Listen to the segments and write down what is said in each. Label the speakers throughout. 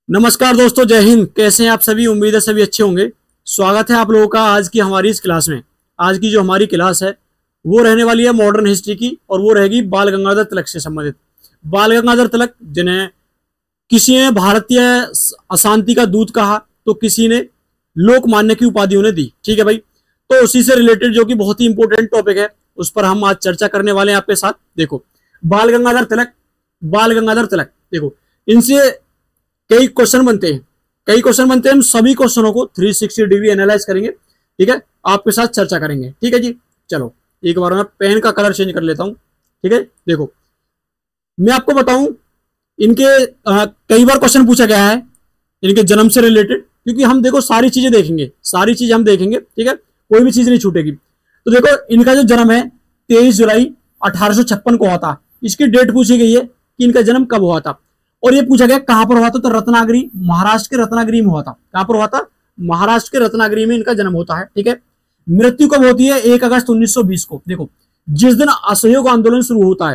Speaker 1: नमस्कार दोस्तों, जय हिंद। कैसे हैं आप सभी? उम्मीद है सभी अच्छे होंगे। स्वागत है आप लोगों का आज की हमारी इस क्लास में। आज की जो हमारी क्लास है वो रहने वाली है मॉडर्न हिस्ट्री की, और वो रहेगी बाल गंगाधर तिलक से संबंधित। बाल गंगाधर तिलक, जिन्हें किसी ने भारतीय अशांति का दूत कहा तो किसी ने लोकमान्य की उपाधि उन्हें दी। ठीक है भाई, तो उसी से रिलेटेड जो कि बहुत ही इंपॉर्टेंट टॉपिक है उस पर हम आज चर्चा करने वाले हैं आपके साथ। देखो, बाल गंगाधर तिलक, देखो इनसे कई क्वेश्चन बनते हैं। हम सभी क्वेश्चनों को 360 डिग्री एनालाइज करेंगे। ठीक है, आपके साथ चर्चा करेंगे। ठीक है जी, चलो एक बार मैं पेन का कलर चेंज कर लेता हूं। ठीक है, देखो मैं आपको बताऊं, इनके कई बार क्वेश्चन पूछा गया है इनके जन्म से रिलेटेड, क्योंकि हम देखो सारी चीजें देखेंगे, ठीक है, कोई भी चीज नहीं छूटेगी। तो देखो इनका जो जन्म है 23 जुलाई 1856 को हुआ था। इसकी डेट पूछी गई है कि इनका जन्म कब हुआ था, और ये पूछा गया कहां पर हुआ था, तो रत्नागिरी, महाराष्ट्र के रत्नागिरी में हुआ था। कहां पर हुआ था? महाराष्ट्र के रत्नागिरी में इनका जन्म होता है। ठीक है, मृत्यु कब होती है? 1 अगस्त 1920 को। देखो, जिस दिन असहयोग आंदोलन शुरू होता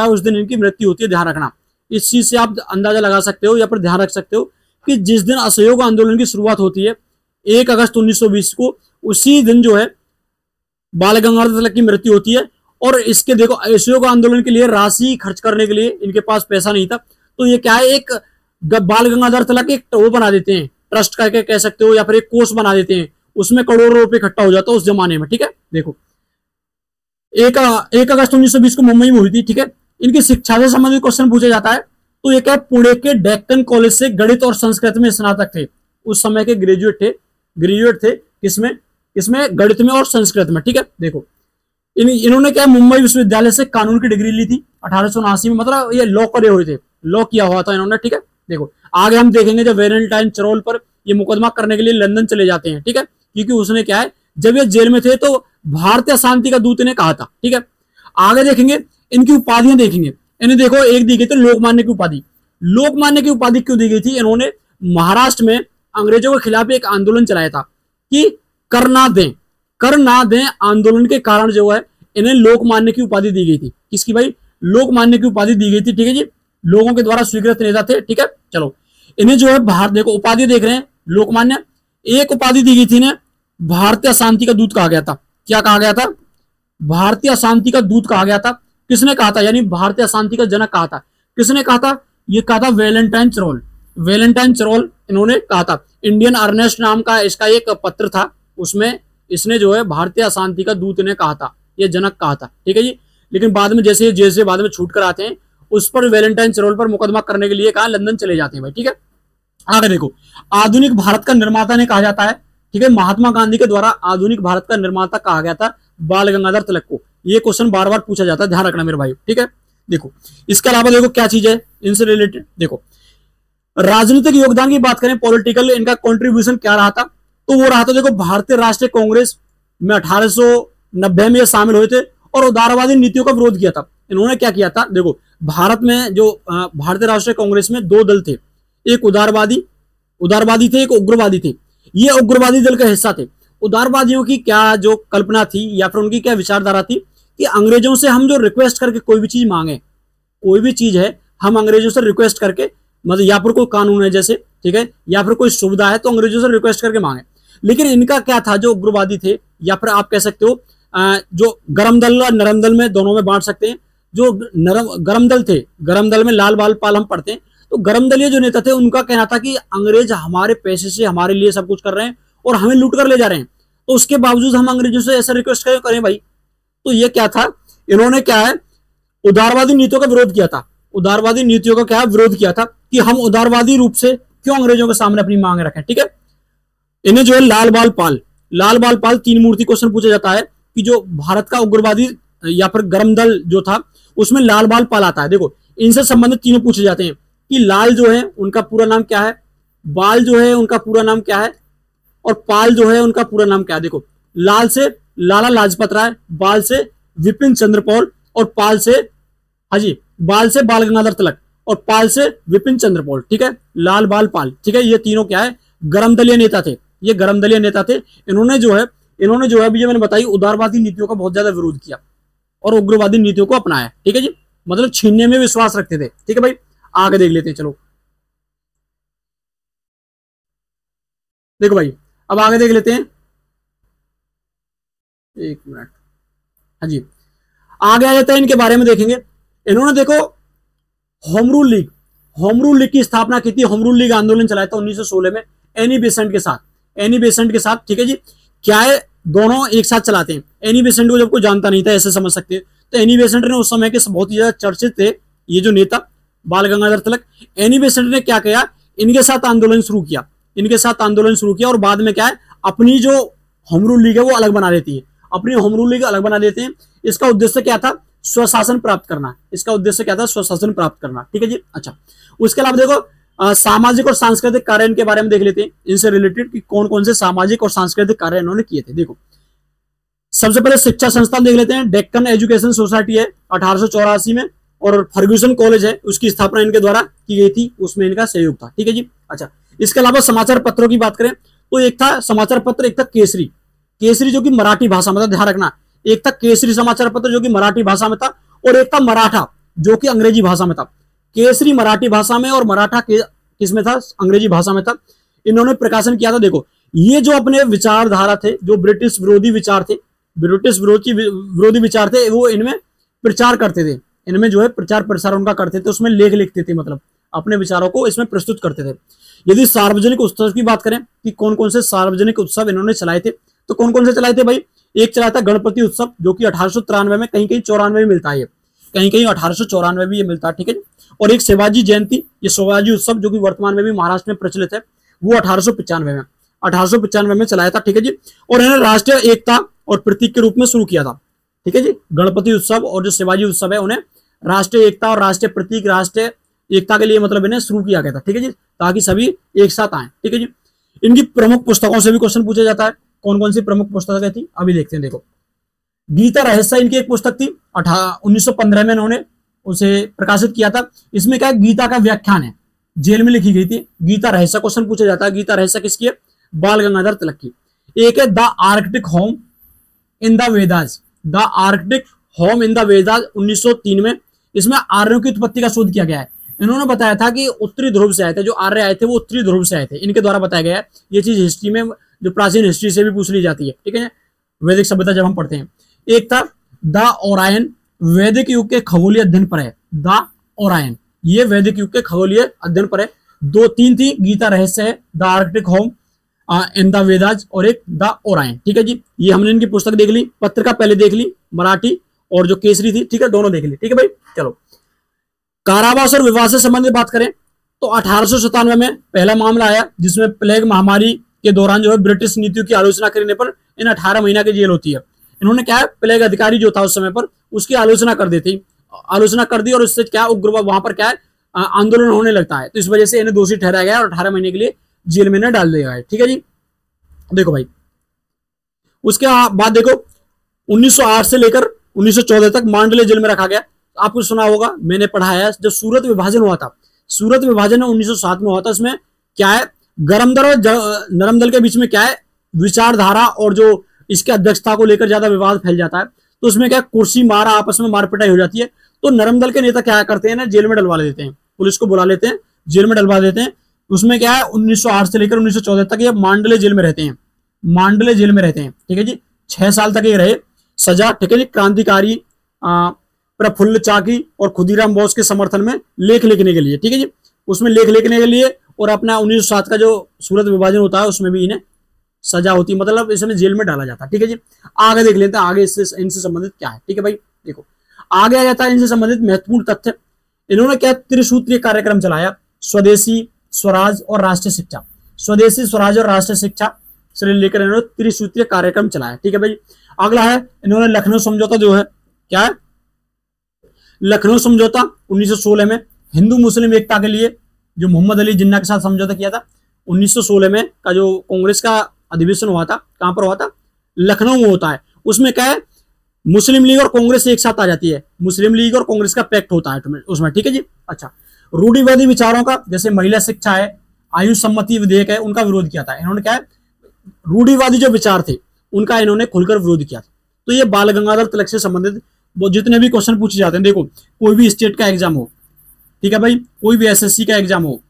Speaker 1: है, उस दिन इनकी मृत्यु होती है। ध्यान रखना, इस चीज से आप अंदाजा लगा सकते हो या फिर ध्यान रख सकते हो कि जिस दिन असहयोग आंदोलन की शुरुआत होती है 1 अगस्त 1920 को, उसी दिन जो है बाल गंगाधर तिलक की मृत्यु होती है। और इसके देखो, असहयोग आंदोलन के लिए राशि खर्च करने के लिए इनके पास पैसा नहीं था, तो ये क्या है, एक बाल गंगाधर तिलक एक वो बना देते हैं, ट्रस्ट करके कह सकते हो, या फिर एक कोष बना देते हैं, उसमें करोड़ों रुपए इकट्ठा हो जाता है उस जमाने में। ठीक है, देखो 1 अगस्त 1920 को मुंबई में हुई थी। ठीक है, इनकी शिक्षा से संबंधित क्वेश्चन पूछा जाता है, तो ये क्या है, पुणे के डेक्कन कॉलेज से गणित और संस्कृत में स्नातक थे। उस समय के ग्रेजुएट थे किसमें गणित में और संस्कृत में। ठीक है, देखो इन्होंने क्या मुंबई विश्वविद्यालय से कानून की डिग्री ली थी 1879 में, मतलब ये लॉ करे हुए थे, लॉ किया हुआ था इन्होंने। ठीक है, देखो आगे हम देखेंगे जब वैलेंटाइन चरोल पर ये मुकदमा करने के लिए लंदन चले जाते हैं। ठीक है, क्योंकि उसने क्या है, जब ये जेल में थे तो भारतीय शांति का दूत ने कहा था। ठीक है, आगे देखेंगे इनकी उपाधियां देखेंगे। इन्हें देखो एक दी गई थी लोकमान्य की उपाधि। लोकमान्य की उपाधि क्यों दी गई थी? इन्होंने महाराष्ट्र में अंग्रेजों के खिलाफ एक आंदोलन चलाया था कि कर ना दें आंदोलन के कारण जो है इन्हें लोकमान्य की उपाधि दी गई थी। किसकी भाई? लोकमान्य की उपाधि दी गई थी। ठीक है जी, लोगों के द्वारा स्वीकृत नेता थे। ठीक है, चलो इन्हें जो है भारत, देखो उपाधि देख रहे हैं, लोकमान्य। एक उपाधि दी गई थी इन्हें, भारतीय शांति का दूत कहा गया था। क्या कहा गया था? भारतीय शांति का दूत कहा गया था। किसने कहा था? यानी भारतीय शांति का जनक कहा था। किसने कहा था? ये कहा था वैलेंटाइन चरोल इन्होंने कहा था। इंडियन अर्नेस्ट नाम का इसका एक पत्र था, उसमें इसने जो है भारतीय शांति का दूत ने कहा था, ये जनक कहा था। ठीक है जी, लेकिन बाद में जैसे बाद में छूट कर आते हैं, उस पर वैलेंटाइन चरोल पर मुकदमा करने के लिए कहा, लंदन चले जाते हैं भाई। ठीक है, आगे देखो, आधुनिक भारत का निर्माता ने कहा जाता है। ठीक है, महात्मा गांधी के द्वारा आधुनिक भारत का निर्माता कहा गया था बाल गंगाधर तिलक को। ये क्वेश्चन बार बार पूछा जाता है, ध्यान रखना मेरे भाई। ठीक है, देखो इसके अलावा देखो क्या चीज है इनसे रिलेटेड। देखो राजनीतिक योगदान की बात करें, पॉलिटिकल इनका कंट्रीब्यूशन क्या रहा था, तो वो रहा था, देखो भारतीय राष्ट्रीय कांग्रेस में 1890 में शामिल हुए थे और उदारवादी नीतियों का विरोध किया था। इन्होंने क्या किया था? देखो भारत में जो भारतीय राष्ट्रीय कांग्रेस में 2 दल थे, एक उदारवादी थे, एक उग्रवादी थे। ये उग्रवादी दल का हिस्सा थे। उदारवादियों की क्या जो कल्पना थी या फिर उनकी क्या विचारधारा थी कि अंग्रेजों से हम जो रिक्वेस्ट करके कोई भी चीज मांगे, कोई भी चीज है हम अंग्रेजों से रिक्वेस्ट करके, मतलब या फिर कोई कानून है जैसे, ठीक है, या फिर कोई सुविधा है तो अंग्रेजों से रिक्वेस्ट करके मांगे। लेकिन इनका क्या था, जो उग्रवादी थे या फिर आप कह सकते हो जो गरम दल और नरम दल में दोनों में बांट सकते हैं। जो गरम दल थे, गरम दल में लाल बाल पाल हम पढ़ते हैं, तो गरम दलीय जो नेता थे उनका कहना था कि अंग्रेज हमारे पैसे से हमारे लिए सब कुछ कर रहे हैं और हमें लूट कर ले जा रहे हैं, तो उसके बावजूद हम अंग्रेजों से ऐसा रिक्वेस्ट करें भाई। तो ये क्या था, इन्होंने क्या है, उदारवादी नीतियों का विरोध किया था। उदारवादी नीतियों का क्या विरोध किया था कि हम उदारवादी रूप से क्यों अंग्रेजों के सामने अपनी मांग रखें। ठीक है, इन्हें जो है लाल बाल पाल 3 मूर्ति क्वेश्चन पूछा जाता है कि जो भारत का उग्रवादी या फिर गरम दल जो था उसमें लाल बाल पाल आता है। देखो इनसे संबंधित तीनों पूछे जाते हैं कि लाल जो है उनका पूरा नाम क्या है, बाल जो है उनका पूरा नाम क्या है, और पाल जो है उनका पूरा नाम क्या है। देखो लाल से लाला लाजपत राय, बाल से विपिन चंद्र पॉल, और पाल से, हाँ जी, बाल से बाल गंगाधर तिलक, और पाल से विपिन चंद्र पॉल। ठीक है, लाल बाल पाल। ठीक है, ये तीनों क्या है, गरम दलीय नेता थे। ये गरम दलीय नेता थे। इन्होंने जो है अभी मैंने बताई उदारवादी नीतियों का बहुत ज्यादा विरोध किया और उग्रवादी नीतियों को अपनाया। ठीक है जी, मतलब छीनने में विश्वास रखते थे। ठीक है भाई, आगे देख लेते हैं। चलो देखो भाई, अब आगे देख लेते हैं, एक मिनट। हाँ जी, आगे आ जाता है, इनके बारे में देखेंगे। इन्होंने देखो home rule league, home rule league की स्थापना की थी, होम रूल लीग आंदोलन चलाया था 1916 में एनी बेसेंट के साथ, एनी बेसेंट के साथ। ठीक है जी, क्या है, दोनों एक साथ चलाते हैं। एनी बेसेंट को जब कोई जानता नहीं था, ऐसे समझ सकते हैं, तो एनी बेसेंट ने उस समय के बहुत ही ज्यादा चर्चित थे ये जो नेता बाल गंगाधर तिलक। एनी बेसेंट ने क्या किया, इनके साथ आंदोलन शुरू किया, इनके साथ आंदोलन शुरू किया, और बाद में क्या है, अपनी जो होम रूल लीग है वो अलग बना देती है, अपनी होम रूल लीग अलग बना देते हैं। इसका उद्देश्य क्या था, स्वशासन प्राप्त करना, इसका उद्देश्य क्या था, स्वशासन प्राप्त करना। ठीक है जी। अच्छा, उसके अलावा देखो सामाजिक और सांस्कृतिक कार्य इनके बारे में देख लेते हैं, इनसे रिलेटेड कि कौन कौन से सामाजिक और सांस्कृतिक कार्य इन्होंने किए थे। देखो सबसे पहले शिक्षा संस्थान देख लेते हैं, डेक्कन एजुकेशन सोसाइटी है 1884 में, और फर्ग्यूसन कॉलेज है, उसकी स्थापना इनके द्वारा की गई थी, उसमें इनका सहयोग था। ठीक है जी। अच्छा, इसके अलावा समाचार पत्रों की बात करें तो एक था समाचार पत्र, एक था केसरी, केसरी जो कि मराठी भाषा में था, ध्यान रखना, एक था केसरी समाचार पत्र जो कि मराठी भाषा में था, और एक था मराठा जो कि अंग्रेजी भाषा में था। केसरी मराठी भाषा में और मराठा किसमें था, अंग्रेजी भाषा में था। इन्होंने प्रकाशन किया था। देखो ये जो अपने विचारधारा थे, जो ब्रिटिश विरोधी विचार थे, ब्रिटिश विरोधी विचार थे, वो इनमें प्रचार करते थे, इनमें जो है प्रचार प्रसार उनका करते थे, उसमें लेख लिखते थे, मतलब अपने विचारों को इसमें प्रस्तुत करते थे। यदि सार्वजनिक उत्सव की बात करें कि कौन कौन से सार्वजनिक उत्सव इन्होंने चलाए थे, तो कौन कौन से चलाए थे भाई, एक चलाया था गणपति उत्सव जो कि 1893 में, कहीं कहीं 94 में मिलता है, कहीं कहीं 1894 में भी ये मिलता है। ठीक है, और एक शिवाजी जयंती, ये शिवाजी उत्सव जो कि वर्तमान में भी महाराष्ट्र में प्रचलित है, वो 1895 में चलाया था। ठीक है जी, और इन्होंने राष्ट्रीय एकता और प्रतीक के रूप में शुरू किया था। ठीक है जी, गणपति उत्सव और जो शिवाजी उत्सव है उन्हें राष्ट्रीय एकता और राष्ट्रीय प्रतीक, राष्ट्रीय एकता के लिए मतलब इन्हें शुरू किया गया था। ठीक है जी, ताकि सभी एक साथ आए। ठीक है जी, इनकी प्रमुख पुस्तकों से भी क्वेश्चन पूछा जाता है, कौन कौन सी प्रमुख पुस्तकें थी अभी देखते हैं। देखो गीता रहस्य इनकी एक पुस्तक थी, 1915 में इन्होंने उसे प्रकाशित किया था। इसमें क्या है, गीता का व्याख्यान है, जेल में लिखी गई थी। गीता रहस्य क्वेश्चन पूछा जाता है, गीता रहस्य किसकी है, बाल गंगाधर तिलक की। एक है the Arctic home in the Vedas, the Arctic home in the Vedas 1903 में। इसमें आर्यों की उत्पत्ति का शोध किया गया है। इन्होंने बताया था कि उत्तरी ध्रुव से आए थे, जो आर्य आए थे वो उत्तरी ध्रुव से आए थे, इनके द्वारा बताया गया है। ये चीज हिस्ट्री में, जो प्राचीन हिस्ट्री से भी पूछ ली जाती है। ठीक है, वैदिक सभ्यता जब हम पढ़ते हैं। एक था द ओरायन, वैदिक युग के खगोलीय अध्ययन पर है, द ओरायन, ये वैदिक युग के खगोलीय अध्ययन पर है। दो तीन थी, गीता रहस्य है, the Arctic home in the Vedas, और एक द ओरायन। ठीक है जी, ये हमने इनकी पुस्तक देख ली, पत्रिका पहले देख ली मराठी, और जो केसरी थी, ठीक है, दोनों देख ली। ठीक है भाई, चलो कारावास और विवाह से संबंधित बात करें तो 1897 में पहला मामला आया, जिसमें प्लेग महामारी के दौरान जो है ब्रिटिश नीतियों की आलोचना करने पर इन 18 महीना की जेल होती है। इन्होंने क्या है, प्लेग अधिकारी जो था उस समय पर, उसकी आलोचना कर दी, और उससे क्या उग्र वहां पर क्या है, आंदोलन होने लगता है, तो इस वजह से इन्हें दोषी ठहराया गया और 18 महीने के लिए जेल में डाल दिया गया। ठीक है जी, देखो भाई उसके बाद देखो 1908 से लेकर 1914 तक मांडले जेल में रखा गया। आपको सुना होगा, मैंने पढ़ा है, जब सूरत विभाजन हुआ था, सूरत विभाजन 1907 में हुआ था, इसमें क्या है, गरम दल और नरम दल के बीच में क्या है, विचारधारा और जो इसके अध्यक्षता को लेकर ज्यादा विवाद फैल जाता है, तो उसमें क्या कुर्सी मारा, आपस में मारपिटाई हो जाती है। तो नरम दल के नेता क्या करते हैं ना, जेल में डलवा देते हैं, पुलिस को बुला लेते हैं, जेल में डलवा देते हैं। उसमें क्या है, 1908 से लेकर 1914 तक ये मांडले जेल में रहते हैं, मांडले जेल में रहते हैं। ठीक है जी, 6 साल तक ये रहे सजा। ठीक है जी, क्रांतिकारी प्रफुल्ल चाकी और खुदीराम बोस के समर्थन में लेख लिखने के लिए। ठीक है जी, उसमें लेख लिखने के लिए, और अपना 1907 का जो सूरत विभाजन होता है उसमें भी इन्हें सजा होती, मतलब इसमें जेल में डाला जाता है। ठीक है जी, आगे देख लेते हैं आगे इनसे संबंधित क्या है। ठीक है भाई, देखो आगे आ जाता है इनसे संबंधित महत्वपूर्ण तथ्य। इन्होंने क्या त्रिसूत्रीय कार्यक्रम चलाया, स्वदेशी, स्वराज और राष्ट्रीय शिक्षा। स्वदेशी, स्वराज और राष्ट्रीय शिक्षा से लेकर इन्होंने त्रिसूत्रीय कार्यक्रम चलाया। ठीक है भाई, अगला है इन्होंने लखनऊ समझौता जो है, क्या है, लखनऊ समझौता 1916 में हिंदू मुस्लिम एकता के लिए जो मोहम्मद अली जिन्ना के साथ समझौता किया था 1916 में का, जो कांग्रेस का अधिवेशन हुआ था, कहां पर हुआ था, लखनऊ में होता है। उसमें क्या है, मुस्लिम लीग और कांग्रेस एक साथ आ जाती है, मुस्लिम लीग और कांग्रेस का पैक्ट होता है उसमें। ठीक है जी, अच्छा रूढ़िवादी विचारों का, जैसे महिला शिक्षा है, आयु सम्मति विधेयक है, उनका विरोध किया था इन्होंने। क्या है, रूढ़िवादी जो विचार थे उनका इन्होंने खुलकर विरोध किया था। तो ये बाल गंगाधर तिलक से संबंधित वो जितने भी क्वेश्चन पूछे जाते हैं, देखो कोई भी स्टेट का एग्जाम हो, ठीक है भाई, कोई भी एसएससी का एग्जाम हो,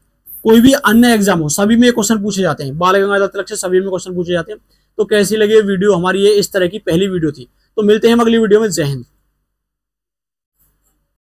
Speaker 1: कोई भी अन्य एग्जाम हो, सभी में क्वेश्चन पूछे जाते हैं, बाल गंगाधर तिलक से सभी में क्वेश्चन पूछे जाते हैं। तो कैसी लगी वीडियो हमारी, ये इस तरह की पहली वीडियो थी। तो मिलते हैं हम अगली वीडियो में। जय हिंद।